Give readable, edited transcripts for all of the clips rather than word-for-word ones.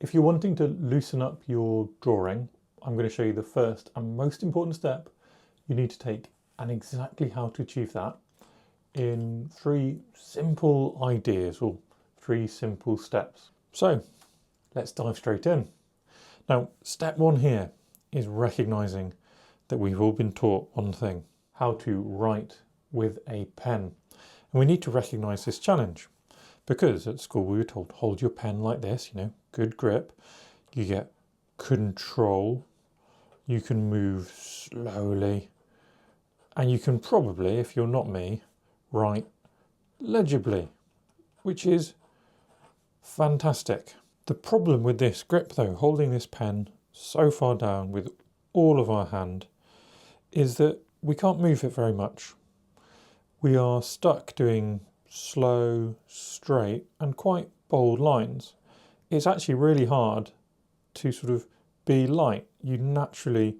If you're wanting to loosen up your drawing, I'm going to show you the first and most important step you need to take and exactly how to achieve that in 3 simple ideas or 3 simple steps. So let's dive straight in. Now, step 1 here is recognizing that we've all been taught one thing, how to write with a pen. And we need to recognize this challenge because at school we were told, hold your pen like this, good grip. You get control. You can move slowly. And you can probably, if you're not me, write legibly, which is fantastic. The problem with this grip though, holding this pen so far down with all of our hand, is that we can't move it very much. We are stuck doing slow, straight and quite bold lines. It's actually really hard to sort of be light. You naturally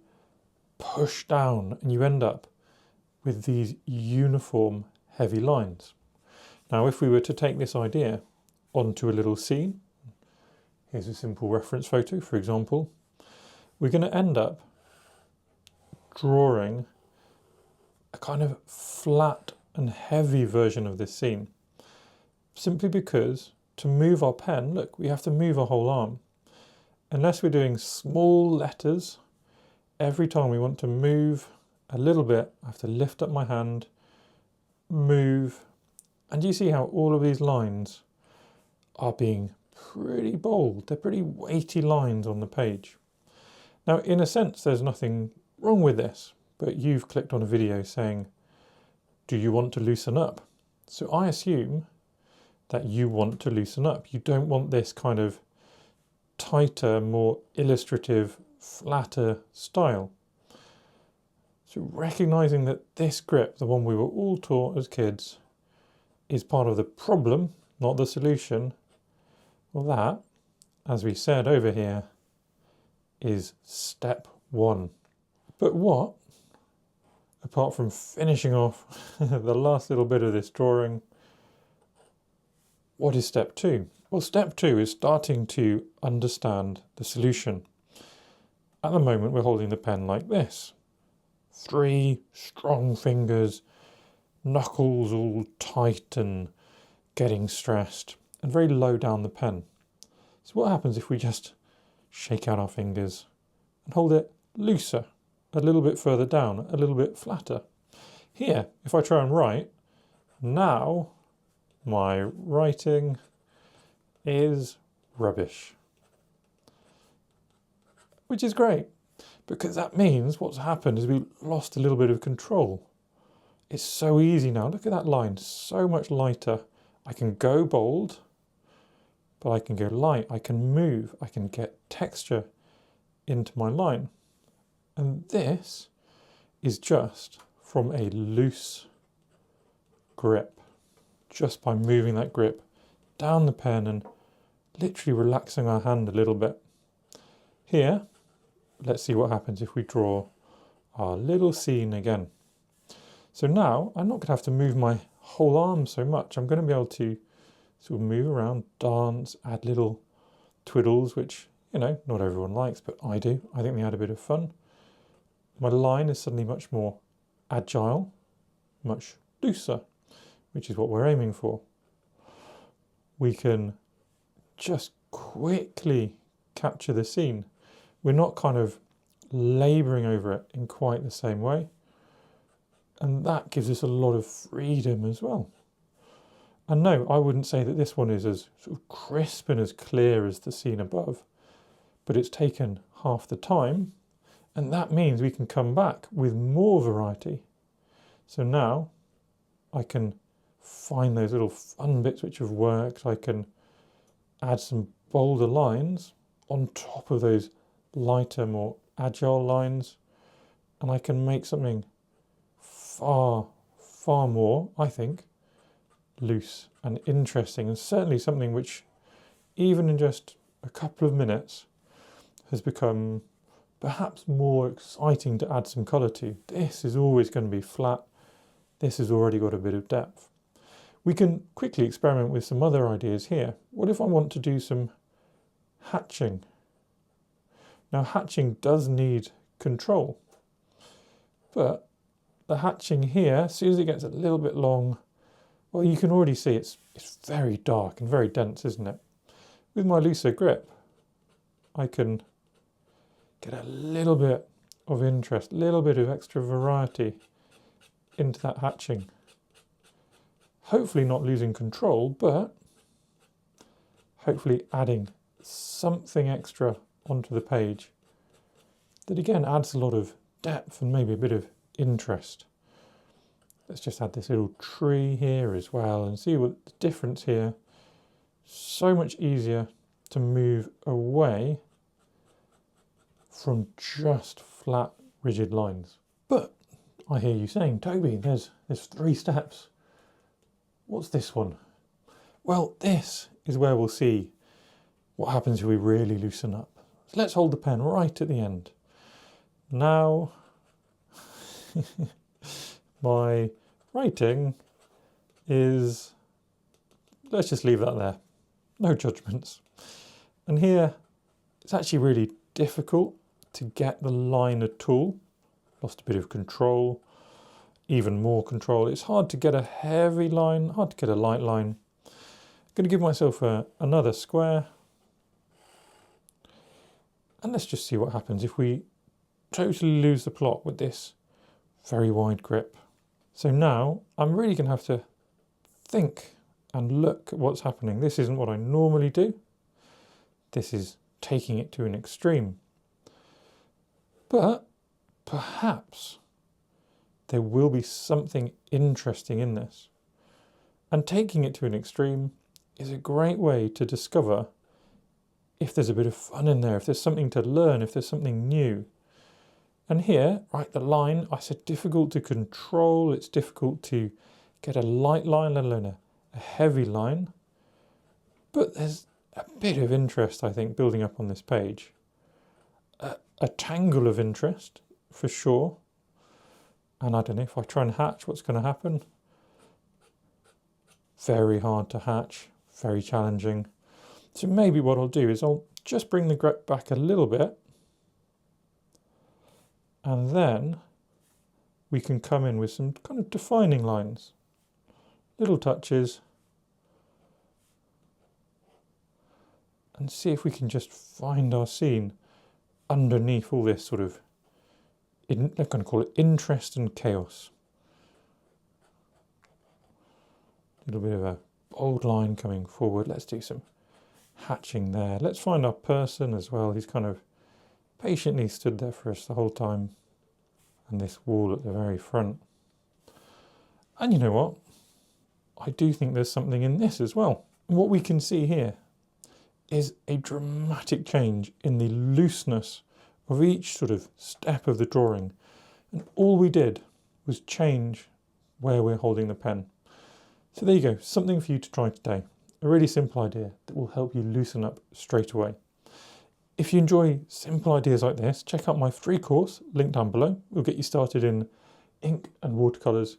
push down and you end up with these uniform heavy lines. Now, if we were to take this idea onto a little scene, here's a simple reference photo, for example, we're going to end up drawing a kind of flat and heavy version of this scene, simply because to move our pen, look, we have to move our whole arm. Unless we're doing small letters, every time we want to move a little bit, I have to lift up my hand, move, and you see how all of these lines are being pretty bold. They're pretty weighty lines on the page. Now, in a sense, there's nothing wrong with this, but you've clicked on a video saying, do you want to loosen up? So I assume that you want to loosen up. You don't want this kind of tighter, more illustrative, flatter style. So recognizing that this grip, the one we were all taught as kids, is part of the problem, not the solution. Well, that, as we said over here, is step 1. But what, apart from finishing off the last little bit of this drawing, what is step 2? Well, step 2 is starting to understand the solution. At the moment, we're holding the pen like this. 3 strong fingers, knuckles all tight and getting stressed, and very low down the pen. So what happens if we just shake out our fingers and hold it looser, a little bit further down, a little bit flatter? Here, if I try and write, now my writing is rubbish. Which is great, because that means what's happened is we lost a little bit of control. It's so easy now. Look at that line, so much lighter. I can go bold, but I can go light. I can move. I can get texture into my line. And this is just from a loose grip, just by moving that grip down the pen and literally relaxing our hand a little bit. Here, let's see what happens if we draw our little scene again. So now I'm not going to have to move my whole arm so much. I'm going to be able to sort of move around, dance, add little twiddles, which, not everyone likes, but I do. I think they add a bit of fun. My line is suddenly much more agile, much looser, which is what we're aiming for. We can just quickly capture the scene. We're not kind of labouring over it in quite the same way. And that gives us a lot of freedom as well. And no, I wouldn't say that this one is as sort of crisp and as clear as the scene above, but it's taken half the time, and that means we can come back with more variety. So now I can find those little fun bits which have worked. I can add some bolder lines on top of those lighter, more agile lines, and I can make something far, far more, I think, loose and interesting, and certainly something which, even in just a couple of minutes, has become perhaps more exciting to add some colour to. This is always going to be flat. This has already got a bit of depth. We can quickly experiment with some other ideas here. What if I want to do some hatching. Now hatching does need control, but the hatching here, as soon as it gets a little bit long, well, you can already see it's very dark and very dense, isn't it? With my looser grip, I can get a little bit of interest, a little bit of extra variety into that hatching. Hopefully not losing control, but hopefully adding something extra onto the page that again adds a lot of depth and maybe a bit of interest. Let's just add this little tree here as well and see what the difference here. So much easier to move away from just flat, rigid lines. But I hear you saying, Toby, there's 3 steps. What's this one? Well, this is where we'll see what happens if we really loosen up. So let's hold the pen right at the end. Now, my writing is, let's just leave that there. No judgments. And here, it's actually really difficult to get the line at all. Lost a bit of control, even more control. It's hard to get a heavy line, hard to get a light line. I'm going to give myself another square. And let's just see what happens if we totally lose the plot with this very wide grip. So now I'm really going to have to think and look at what's happening. This isn't what I normally do. This is taking it to an extreme. But perhaps there will be something interesting in this. And taking it to an extreme is a great way to discover if there's a bit of fun in there, if there's something to learn, if there's something new. And here, right, the line, I said difficult to control, it's difficult to get a light line, let alone a heavy line. But there's a bit of interest, I think, building up on this page. A tangle of interest, for sure. And I don't know, if I try and hatch, what's going to happen? Very hard to hatch, very challenging. So maybe what I'll do is I'll just bring the grip back a little bit. And then we can come in with some kind of defining lines, little touches, and see if we can just find our scene underneath all this sort of, I'm going to call it interest and chaos. A little bit of a bold line coming forward. Let's do some hatching there. Let's find our person as well. He's kind of patiently stood there for us the whole time. And this wall at the very front. And you know what? I do think there's something in this as well. And what we can see here is a dramatic change in the looseness of each sort of step of the drawing. And all we did was change where we're holding the pen. So there you go, something for you to try today. A really simple idea that will help you loosen up straight away. If you enjoy simple ideas like this, check out my free course, linked down below. We'll get you started in ink and watercolours.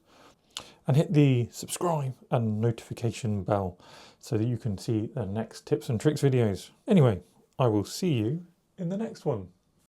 And hit the subscribe and notification bell so that you can see the next tips and tricks videos. Anyway, I will see you in the next one.